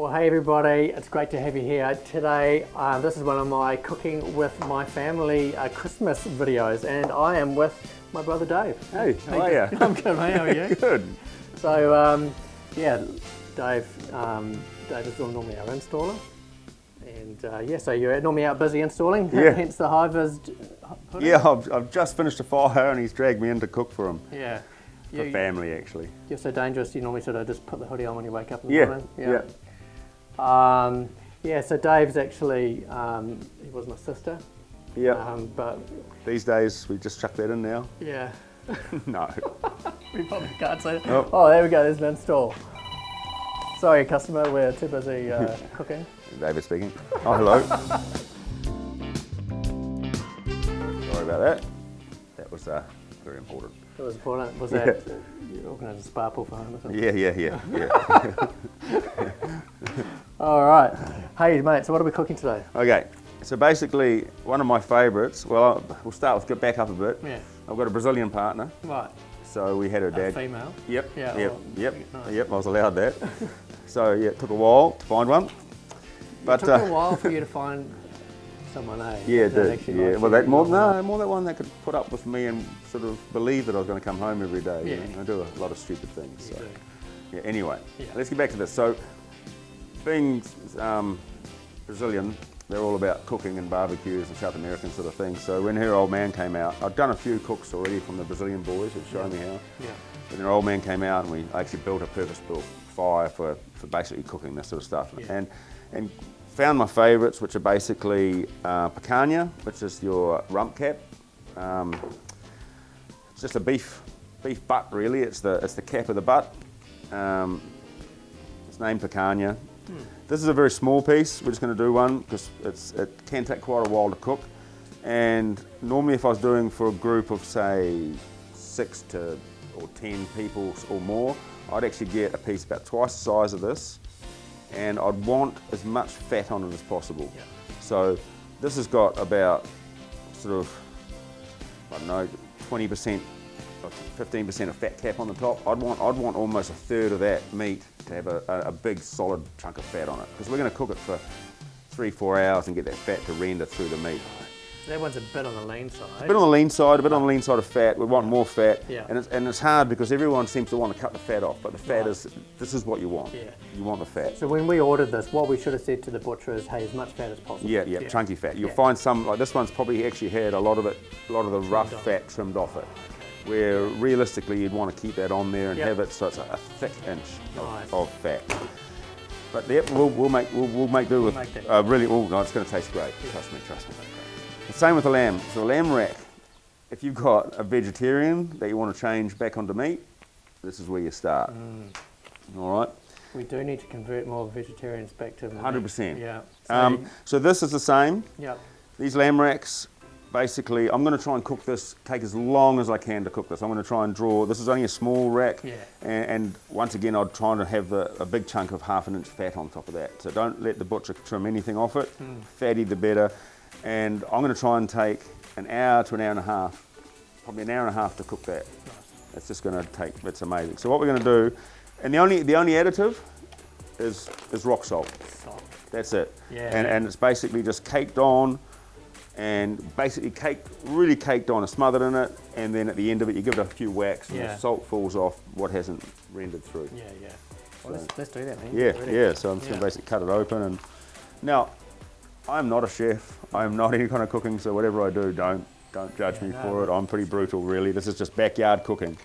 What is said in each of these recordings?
Well, hey everybody, it's great to have you here today. This is one of my cooking with my family Christmas videos, and I am with my brother Dave. Hey, how are you? I'm good, mate. How are you? Good. So, yeah, Dave is normally our installer, and so you're normally out busy installing. Yeah. Hence the high vis. Yeah, I've just finished a fire, and he's dragged me in to cook for him. Yeah. For family, actually. You're so dangerous. You normally sort of just put the hoodie on when you wake up in the morning. Yeah. So Dave's actually, he was my sister. Yeah. But these days, we just chuck that in now. yeah. No. We probably can't say that. Oh. Oh, there we go, there's an install. Sorry, customer, we're too busy cooking. David speaking. Oh, hello. Sorry about that. That was very important. That was important. Was that you organised a spa pool for home or something? Yeah. All right. Hey, mate, so what are we cooking today? Okay, so basically, one of my favourites, well, we'll start with, get back up a bit. Yeah. I've got a Brazilian partner. Right. So we had her dad. A female? Yep. Yeah. Yep. Nice. Yep. I was allowed that. So yeah, it took a while to find one. But it took a while for you to find someone, eh? Yeah, it that did. actually Yeah. likes Well, you. more that one that could put up with me and sort of believe that I was going to come home every day. Yeah. You know? I do a lot of stupid things. You So. do. Yeah. Anyway, Yeah. let's get back to this. So, being Brazilian, they're all about cooking and barbecues and South American sort of things. So when her old man came out, I'd done a few cooks already from the Brazilian boys who'd shown me how. Yeah. But then her old man came out and we actually built a purpose-built fire for basically cooking this sort of stuff. Yeah. And found my favourites, which are basically picanha, which is your rump cap. It's just a beef butt really. It's the cap of the butt. It's named picanha. This is a very small piece. We're just going to do one because it can take quite a while to cook. And normally, if I was doing for a group of say 6 to or 10 people or more, I'd actually get a piece about twice the size of this, and I'd want as much fat on it as possible. Yeah. So this has got about sort of, I don't know, 20%, 15% of fat cap on the top. I'd want almost a third of that meat to have a big solid chunk of fat on it, because we're going to cook it for 3-4 hours and get that fat to render through the meat. That one's a bit on the lean side. A bit on the lean side, of fat. We want more fat, Yeah. and it's hard because everyone seems to want to cut the fat off, but the fat this is what you want. Yeah. You want the fat. So when we ordered this, what we should have said to the butcher is, hey, as much fat as possible. Yeah, chunky fat. You'll find some, like this one's probably actually had a lot of the rough fat trimmed off it. Where realistically you'd want to keep that on there and have it so it's a thick inch of fat. But yep, we'll make do with really. Oh no, it's going to taste great. Yeah. Trust me. The same with the lamb. So the lamb rack. If you've got a vegetarian that you want to change back onto meat, this is where you start. All right. We do need to convert more vegetarians back to 100%. Yeah. So this is the same. Yeah. These lamb racks. Basically, I'm going to try and cook this, take as long as I can to cook this. I'm going to try and draw, this is only a small rack, and once again, I'd try to have a big chunk of 1/2 inch fat on top of that. So don't let the butcher trim anything off it. Fatty the better. And I'm going to try and take an hour to an hour and a half, probably an hour and a half to cook that. It's just going to take, it's amazing. So what we're going to do, and the only additive is rock salt. That's it. Yeah. And it's basically just caked on, and basically really caked on and smothered in it, and then at the end of it you give it a few whacks and the salt falls off what hasn't rendered through. Yeah. Well, let's do that, man. Yeah. So I'm just going to basically cut it open. And now, I'm not a chef. I'm not any kind of cooking, so whatever I do, don't judge me for it. I'm pretty brutal, really. This is just backyard cooking.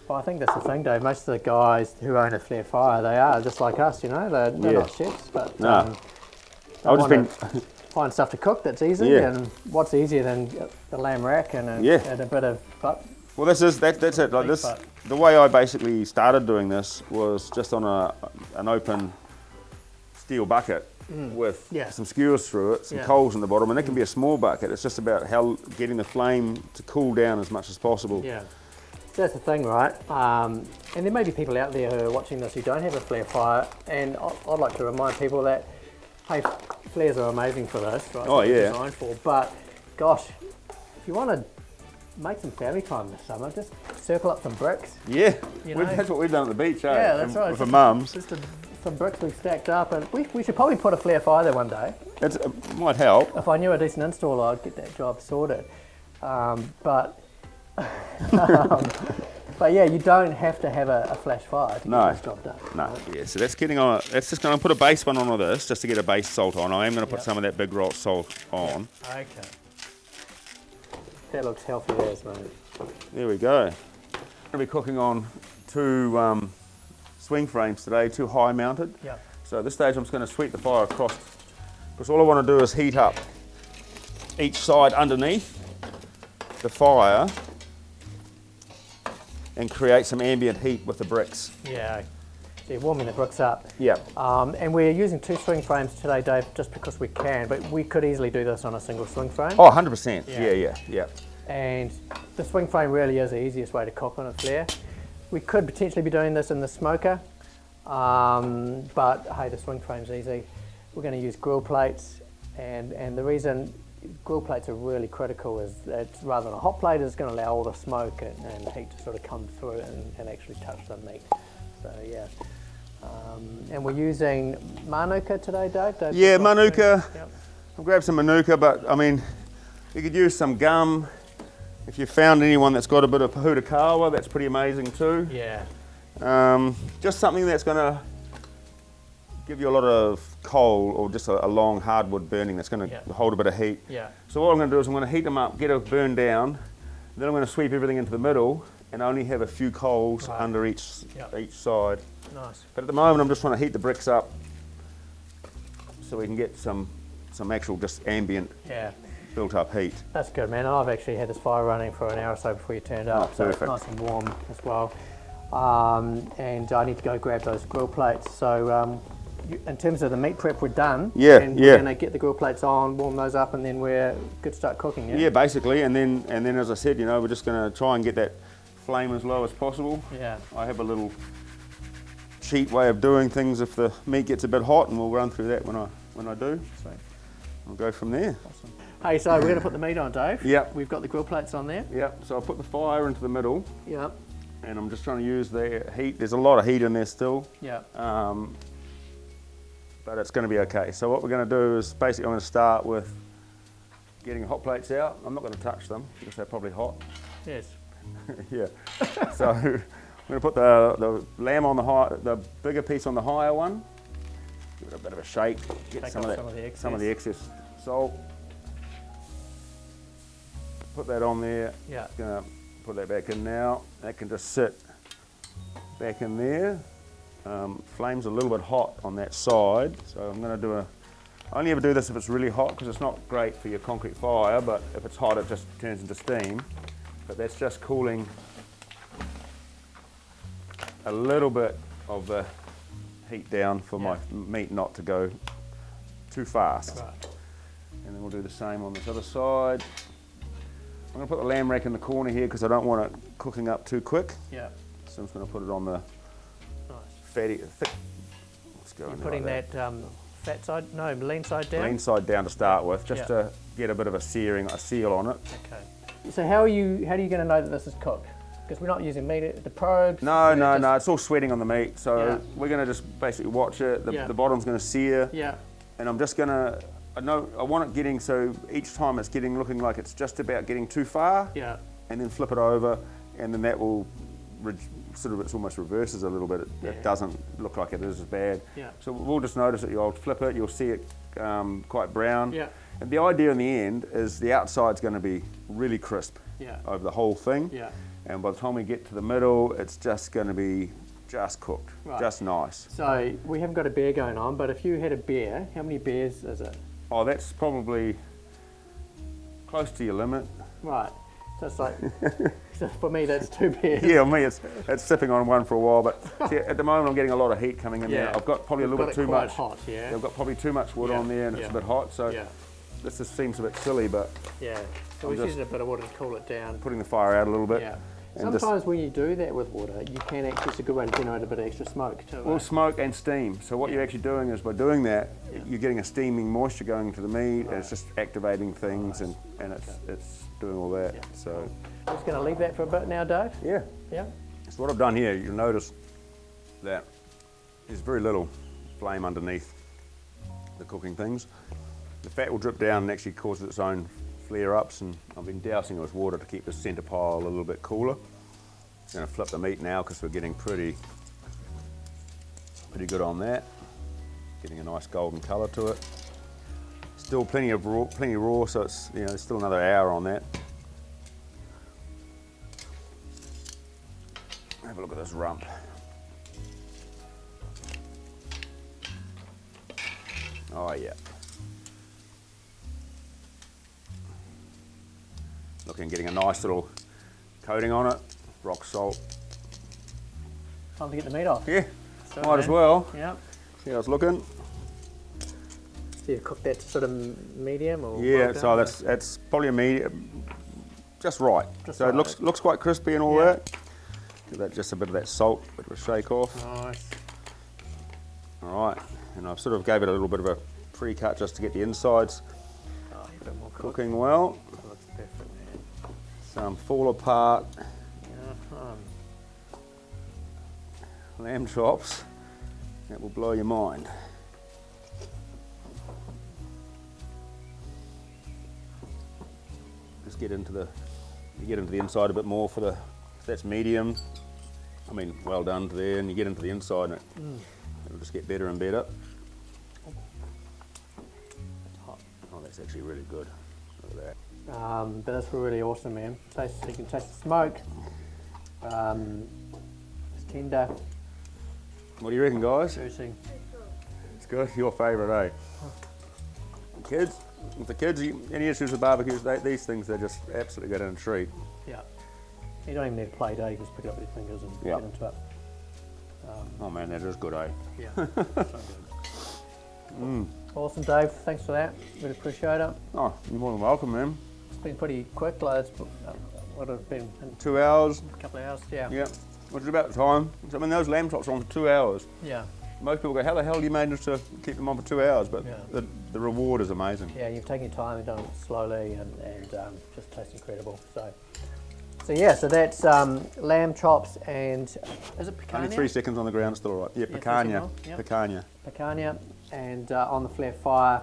Well, I think that's the thing, Dave. Most of the guys who own a flare fire, they are just like us, you know. They're not chefs, but I've just been find stuff to cook that's easy, and what's easier than the lamb rack and a bit of butt. Well, that's it. Like this, the way I basically started doing this was just on an open steel bucket with some skewers through it, some coals in the bottom, and it can be a small bucket. It's just about getting the flame to cool down as much as possible. Yeah. So that's the thing, right? And there may be people out there who are watching this who don't have a flare fire, and I'd like to remind people that, hey, flares are amazing for this, right? Oh, yeah. Designed for, but gosh, if you want to make some family time this summer, just circle up some bricks. Yeah, You know? that's what we've done at the beach, Yeah, that's right. With the mums. Just a some bricks we've stacked up, and we should probably put a flare fire there one day. It might help. If I knew a decent installer, I'd get that job sorted. But but yeah, you don't have to have a flash fire to get this job done. No, right? yeah, so that's getting on. That's just going to put a base one on this, just to get a base salt on. I am going to put some of that big rock salt on. Okay. That looks healthy as, mate. There we go. I'm going to be cooking on 2 swing frames today, 2 high mounted. Yep. So at this stage I'm just going to sweep the fire across, because all I want to do is heat up each side underneath the fire and create some ambient heat with the bricks. Yeah, so you're warming the bricks up. Yeah. And we're using 2 swing frames today, Dave, just because we can, but we could easily do this on a single swing frame. Oh, 100%. Yeah. Yeah. And the swing frame really is the easiest way to cook on a flare. We could potentially be doing this in the smoker, but hey, the swing frame's easy. We're going to use grill plates, and the reason grill plates are really critical is that rather than a hot plate, it's going to allow all the smoke and heat to sort of come through and actually touch the meat. So yeah. And we're using manuka today, Dave? Yeah, manuka. Yep. I've grabbed some manuka, but I mean, you could use some gum. If you found anyone that's got a bit of pahutakawa, that's pretty amazing too. Yeah. Just something that's going to give you a lot of coal, or just a long hardwood burning that's going to hold a bit of heat. Yeah. So what I'm going to do is I'm going to heat them up, get it burned down, then I'm going to sweep everything into the middle and only have a few coals under each side. Nice. But at the moment I'm just trying to heat the bricks up so we can get some actual just ambient built up heat. That's good, man. I've actually had this fire running for an hour or so before you turned up, so it's nice and warm as well. And I need to go grab those grill plates. So in terms of the meat prep, we're done. We're going to get the grill plates on, warm those up, and then we're good to start cooking. Yeah, basically. And then as I said, we're just going to try and get that flame as low as possible. Yeah. I have a little cheat way of doing things if the meat gets a bit hot, and we'll run through that when I do. So we'll go from there. Awesome. Hey, so we're going to put the meat on, Dave. Yep. We've got the grill plates on there. Yep. So I'll put the fire into the middle. Yep. And I'm just trying to use the heat. There's a lot of heat in there still. Yeah. But it's going to be okay. So what we're going to do is basically I'm going to start with getting hot plates out. I'm not going to touch them because they're probably hot. Yes. Yeah. So I'm going to put the lamb on the bigger piece on the higher one. Give it a bit of a shake. Get some of the excess salt. Put that on there. Yeah. Going to put that back in now. That can just sit back in there. Flame's a little bit hot on that side, so I'm going to I only ever do this if it's really hot, because it's not great for your concrete fire, but if it's hot it just turns into steam. But that's just cooling a little bit of the heat down for my meat not to go too fast. Right. And then we'll do the same on this other side. I'm going to put the lamb rack in the corner here because I don't want it cooking up too quick. Yeah. So I'm just going to put it on the thick. Let's go. You're putting that fat side, lean side down? Lean side down to start with, just to get a bit of a seal on it. Okay. So how are you going to know that this is cooked? Because we're not using meat, the probes. No, it's all sweating on the meat. So we're going to just basically watch it. The bottom's going to sear. Yeah. And I'm just going to, I want it getting, so each time it's looking like it's just about getting too far. Yeah. And then flip it over, and then that will it's almost reverses a little bit. It doesn't look like it is as bad. Yeah. So we'll just notice it. You'll flip it. You'll see it quite brown. Yeah. And the idea in the end is the outside's going to be really crisp over the whole thing. Yeah. And by the time we get to the middle, it's just going to be just cooked, just nice. So we haven't got a beer going on, but if you had a beer, how many beers is it? Oh, that's probably close to your limit. Right. So it's like, for me, that's 2 beers. Yeah, me, it's sipping on one for a while, but see, at the moment I'm getting a lot of heat coming in there. I've got probably a little bit too much. Hot, I've got probably too much wood on there, and it's a bit hot. So this just seems a bit silly, but so we're using a bit of water to cool it down. Putting the fire out a little bit. Yeah. Sometimes when you do that with water, you can actually, it's a good way to generate a bit of extra smoke too. Well, smoke and steam. So what you're actually doing is by doing that, you're getting a steaming moisture going into the meat, and it's just activating things, and it's doing all that. Yeah. So I'm just going to leave that for a bit now, Dave. Yeah. Yeah. So what I've done here, you'll notice that there's very little flame underneath the cooking things. The fat will drip down and actually cause its own flare-ups, and I've been dousing it with water to keep the centre pile a little bit cooler. I'm going to flip the meat now because we're getting pretty good on that. Getting a nice golden colour to it. Still plenty raw, so it's, you know, there's still another hour on that. Have a look at this rump. Oh yeah. Getting a nice little coating on it. Rock salt. Time to get the meat off. Yeah, So, might as well. Yep. See how it's looking. So you cook that to sort of medium or? Yeah, so that's probably a medium, just right. Just so right. It looks quite crispy and all that. Give that just a bit of that salt, bit of a shake off. Nice. All right, and I've sort of gave it a little bit of a pre-cut just to get the insides A bit more cooking well. That looks perfect, man. Some fall apart lamb chops. That will blow your mind. Just get into the inside a bit more for the, if that's medium, I mean well done to there, and you get into the inside and it'll just get better and better. Oh, that's actually really good. Look at that. But that's really awesome, man. You can taste the smoke. It's tender. What do you reckon, guys? Juicy. It's good. Your favourite, eh? Kids, if the kids, any issues with barbecues, these things, they're just absolutely good and a treat. Yeah. You don't even need a plate, eh? You just pick it up with your fingers and get into it. Oh man, that is good, eh? Yeah. So good. Awesome, Dave. Thanks for that. Really appreciate it. Oh, you're more than welcome, man. It's been pretty quick. Like it's what have been 2 hours. a couple of hours. Yeah. Yeah, which is about the time. I mean, those lamb chops are on for 2 hours. Yeah. Most people go, how the hell do you manage to keep them on for 2 hours? But the reward is amazing. Yeah, you've taken your time and done it slowly and just tastes incredible. So yeah, so that's lamb chops and is it picanha? Only 3 seconds on the ground, it's still all right. Yeah, picanha. Yep. Picanha. Picanha and on the flare fire.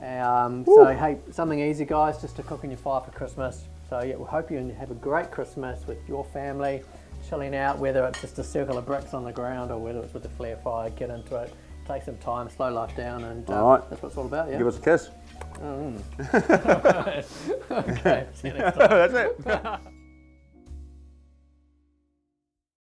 So hey, something easy, guys, just to cook in your fire for Christmas. So yeah, we hope you have a great Christmas with your family, chilling out, whether it's just a circle of bricks on the ground or whether it's with the flare fire. Get into it, take some time, slow life down, and that's what it's all about. Yeah. Give us a kiss. Okay, see you next time. That's it.